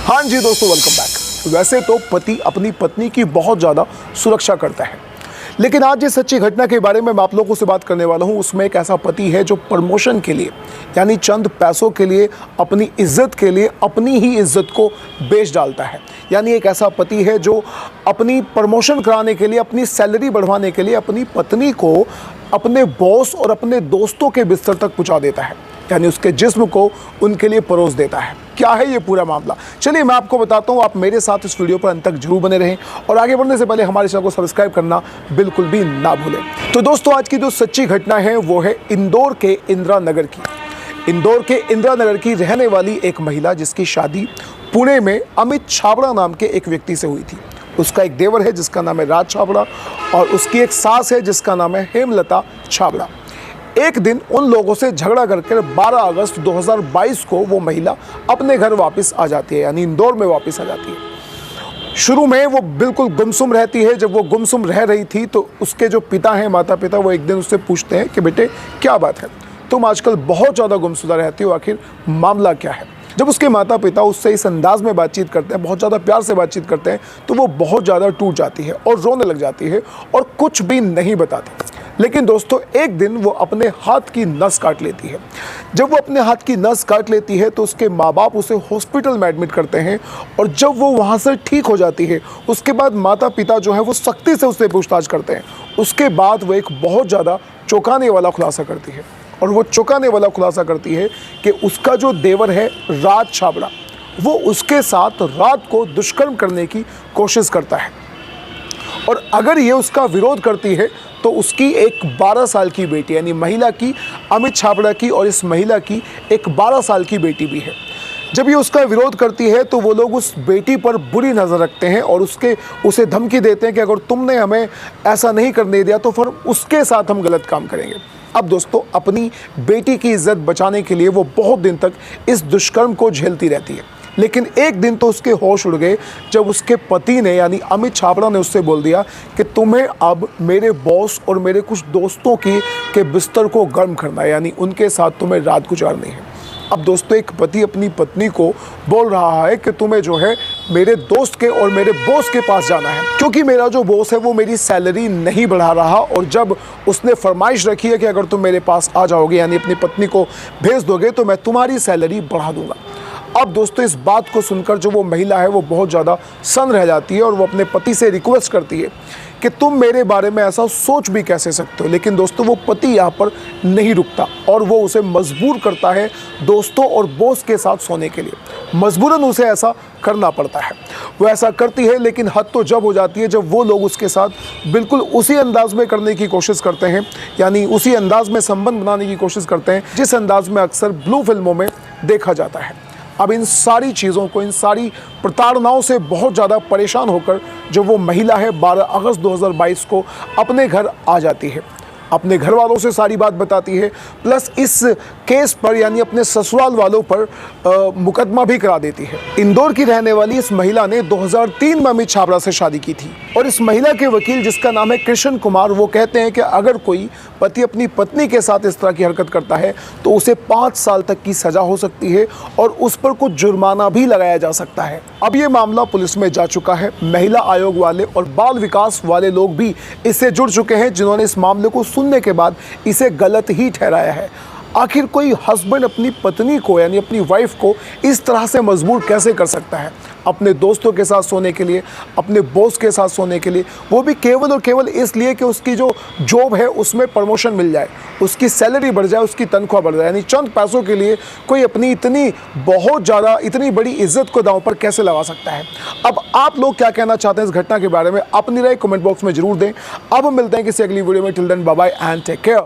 हाँ जी दोस्तों, welcome back. वैसे तो पति अपनी पत्नी की बहुत ज़्यादा सुरक्षा करता है, लेकिन आज जिस सच्ची घटना के बारे में मैं आप लोगों से बात करने वाला हूं, उसमें एक ऐसा पति है जो प्रमोशन के लिए यानी चंद पैसों के लिए, अपनी इज्जत के लिए अपनी ही इज्जत को बेच डालता है। यानी एक ऐसा पति है जो अपनी प्रमोशन कराने के लिए, अपनी सैलरी बढ़वाने के लिए अपनी पत्नी को अपने बॉस और अपने दोस्तों के बिस्तर तक पहुंचा देता है, यानी उसके जिस्म को उनके लिए परोस देता है। क्या है ये पूरा मामला, चलिए मैं आपको बताता हूँ। आप मेरे साथ इस वीडियो पर अंत तक जरूर बने रहें और आगे बढ़ने से पहले हमारे चैनल को सब्सक्राइब करना बिल्कुल भी ना भूलें। तो दोस्तों, आज की जो सच्ची घटना है वो है इंदौर के इंदिरा नगर की। इंदौर के इंदिरा नगर की रहने वाली एक महिला जिसकी शादी पुणे में अमित छाबड़ा नाम के एक व्यक्ति से हुई थी। उसका एक देवर है जिसका नाम है राज छाबड़ा और उसकी एक सास है जिसका नाम है हेमलता छाबड़ा। एक दिन उन लोगों से झगड़ा करके 12 अगस्त 2022 को वो महिला अपने घर वापस आ जाती है, यानी इंदौर में वापस आ जाती है। शुरू में वो बिल्कुल गुमसुम रहती है। जब वो गुमसुम रह रही थी तो उसके जो पिता हैं, माता पिता, वो एक दिन उससे पूछते हैं कि बेटे क्या बात है, तुम आजकल बहुत ज़्यादा गुमसुदा रहती हो, आखिर मामला क्या है। जब उसके माता पिता उससे इस अंदाज में बातचीत करते हैं, बहुत ज़्यादा प्यार से बातचीत करते हैं, तो वो बहुत ज़्यादा टूट जाती है और रोने लग जाती है और कुछ भी नहीं बताती। लेकिन दोस्तों, एक दिन वो अपने हाथ की नस काट लेती है। जब वो अपने हाथ की नस काट लेती है तो उसके माँ बाप उसे हॉस्पिटल में एडमिट करते हैं और जब वो वहाँ से ठीक हो जाती है, उसके बाद माता पिता जो है वो सख्ती से उससे पूछताछ करते हैं। उसके बाद वो एक बहुत ज़्यादा चौंकाने वाला खुलासा करती है और वो चौंकाने वाला खुलासा करती है कि उसका जो देवर है राज छाबड़ा, वो उसके साथ रात को दुष्कर्म करने की कोशिश करता है और अगर ये उसका विरोध करती है तो उसकी एक 12 साल की बेटी, यानी महिला की, अमित छाबड़ा की, और इस महिला की एक 12 साल की बेटी भी है। जब ये उसका विरोध करती है तो वो लोग उस बेटी पर बुरी नज़र रखते हैं और उसे धमकी देते हैं कि अगर तुमने हमें ऐसा नहीं करने दिया तो फिर उसके साथ हम गलत काम करेंगे। अब दोस्तों, अपनी बेटी की इज्जत बचाने के लिए वो बहुत दिन तक इस दुष्कर्म को झेलती रहती है। लेकिन एक दिन तो उसके होश उड़ गए जब उसके पति ने, यानी अमित छाबड़ा ने, उससे बोल दिया कि तुम्हें अब मेरे बॉस और मेरे कुछ दोस्तों के बिस्तर को गर्म करना है, यानी उनके साथ तुम्हें रात गुजारनी है। अब दोस्तों, एक पति अपनी पत्नी को बोल रहा है कि तुम्हें जो है मेरे दोस्त के और मेरे बॉस के पास जाना है, क्योंकि मेरा जो बॉस है वो मेरी सैलरी नहीं बढ़ा रहा और जब उसने फरमाइश रखी है कि अगर तुम मेरे पास आ जाओगे, यानी अपनी पत्नी को भेज दोगे, तो मैं तुम्हारी सैलरी बढ़ा दूंगा। अब दोस्तों, इस बात को सुनकर जो वो महिला है वो बहुत ज़्यादा सन्न रह जाती है और वो अपने पति से रिक्वेस्ट करती है कि तुम मेरे बारे में ऐसा सोच भी कैसे सकते हो। लेकिन दोस्तों, वो पति यहाँ पर नहीं रुकता और वो उसे मजबूर करता है दोस्तों और बॉस के साथ सोने के लिए। मजबूरन उसे ऐसा करना पड़ता है। वो ऐसा करती है, लेकिन हद तो जब हो जाती है जब वो लोग उसके साथ बिल्कुल उसी अंदाज में करने की कोशिश करते हैं, यानी उसी अंदाज में संबंध बनाने की कोशिश करते हैं जिस अंदाज में अक्सर ब्लू फिल्मों में देखा जाता है। अब इन सारी चीज़ों को, इन सारी प्रताड़नाओं से बहुत ज़्यादा परेशान होकर जो वो महिला है 12 अगस्त 2022 को अपने घर आ जाती है, अपने घर वालों से सारी बात बताती है, प्लस इस केस पर, यानी अपने ससुराल वालों पर मुकदमा भी करा देती है। इंदौर की रहने वाली इस महिला ने 2003 में अमित छाबड़ा से शादी की थी और इस महिला के वकील, जिसका नाम है कृष्ण कुमार, वो कहते हैं कि अगर कोई पति अपनी पत्नी के साथ इस तरह की हरकत करता है तो उसे 5 साल तक की सजा हो सकती है और उस पर कुछ जुर्माना भी लगाया जा सकता है। अब ये मामला पुलिस में जा चुका है। महिला आयोग वाले और बाल विकास वाले लोग भी इससे जुड़ चुके हैं, जिन्होंने इस मामले को सुनने के बाद इसे गलत ही ठहराया है। आखिर कोई हस्बैंड अपनी पत्नी को, यानी अपनी वाइफ को, इस तरह से मजबूर कैसे कर सकता है अपने दोस्तों के साथ सोने के लिए, अपने बॉस के साथ सोने के लिए, वो भी केवल और केवल इसलिए कि उसकी जो जॉब है उसमें प्रमोशन मिल जाए, उसकी सैलरी बढ़ जाए, उसकी तनख्वाह बढ़ जाए। यानी चंद पैसों के लिए कोई अपनी इतनी बड़ी इज्जत को दांव पर कैसे लगा सकता है। अब आप लोग क्या कहना चाहते हैं इस घटना के बारे में, अपनी राय कमेंट बॉक्स में जरूर दें। अब हम मिलते हैं किसी अगली वीडियो में। Till then, bye bye and take care.